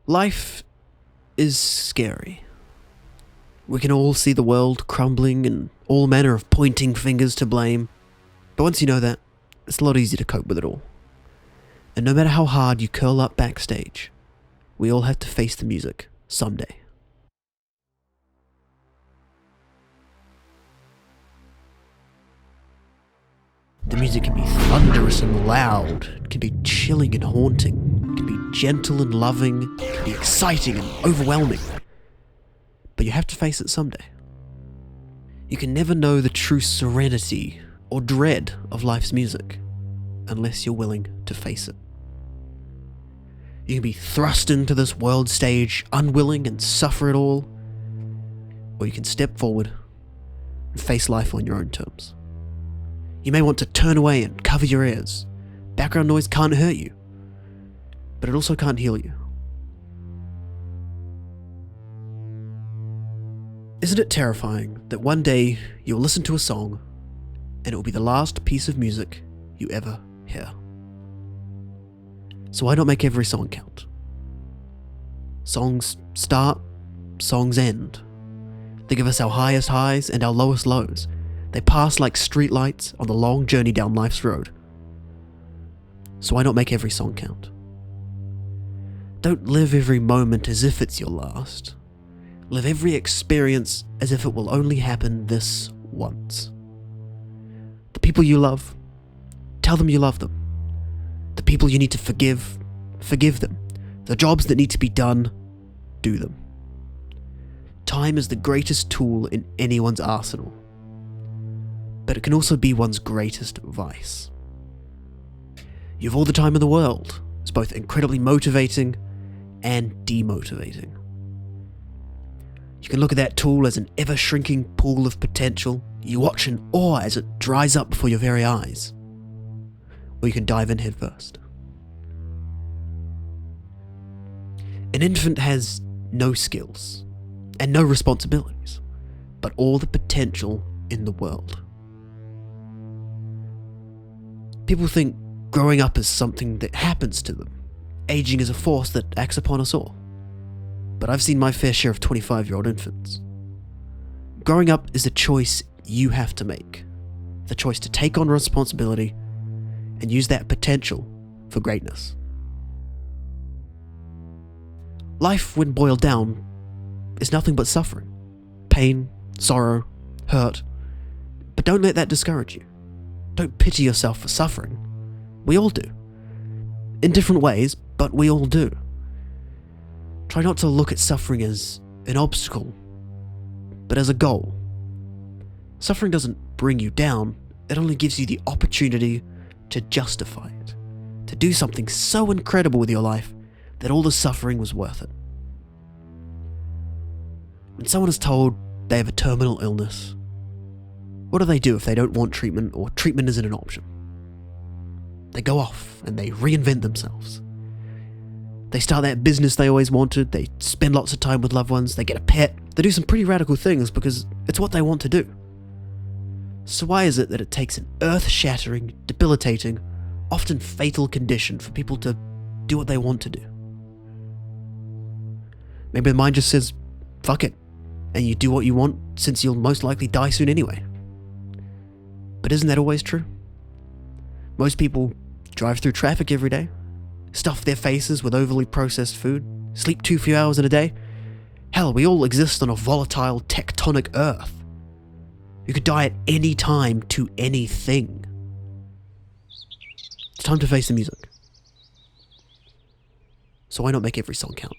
Life is scary. We can all see the world crumbling and all manner of pointing fingers to blame. But once you know that, it's a lot easier to cope with it all. And no matter how hard you curl up backstage, we all have to face the music someday. The music can be thunderous and loud, it can be chilling and haunting, it can be gentle and loving, it can be exciting and overwhelming. But you have to face it someday. You can never know the true serenity or dread of life's music unless you're willing to face it. You can be thrust into this world stage unwilling and suffer it all, or you can step forward and face life on your own terms. You may want to turn away and cover your ears. Background noise can't hurt you, but it also can't heal you. Isn't it terrifying that one day you'll listen to a song and it will be the last piece of music you ever hear? So why not make every song count? Songs start, songs end. They give us our highest highs and our lowest lows. They pass like streetlights on the long journey down life's road. So why not make every song count? Don't live every moment as if it's your last. Live every experience as if it will only happen this once. The people you love, tell them you love them. The people you need to forgive, forgive them. The jobs that need to be done, do them. Time is the greatest tool in anyone's arsenal, but it can also be one's greatest vice. You have all the time in the world. It's both incredibly motivating and demotivating. You can look at that tool as an ever-shrinking pool of potential. You watch in awe as it dries up before your very eyes. Or you can dive in headfirst. An infant has no skills and no responsibilities, but all the potential in the world. People think growing up is something that happens to them. Aging is a force that acts upon us all. But I've seen my fair share of 25-year-old infants. Growing up is a choice you have to make. The choice to take on responsibility and use that potential for greatness. Life, when boiled down, is nothing but suffering. Pain, sorrow, hurt. But don't let that discourage you. Don't pity yourself for suffering. We all do. In different ways, but we all do. Try not to look at suffering as an obstacle, but as a goal. Suffering doesn't bring you down, it only gives you the opportunity to justify it, to do something so incredible with your life that all the suffering was worth it. When someone is told they have a terminal illness, what do they do if they don't want treatment or treatment isn't an option? They go off and they reinvent themselves. They start that business they always wanted, they spend lots of time with loved ones, they get a pet, they do some pretty radical things because it's what they want to do. So why is it that it takes an earth-shattering, debilitating, often fatal condition for people to do what they want to do? Maybe the mind just says, fuck it, and you do what you want since you'll most likely die soon anyway. But isn't that always true? Most people drive through traffic every day, stuff their faces with overly processed food, sleep too few hours in a day. Hell, we all exist on a volatile, tectonic earth. You could die at any time to anything. It's time to face the music. So why not make every song count?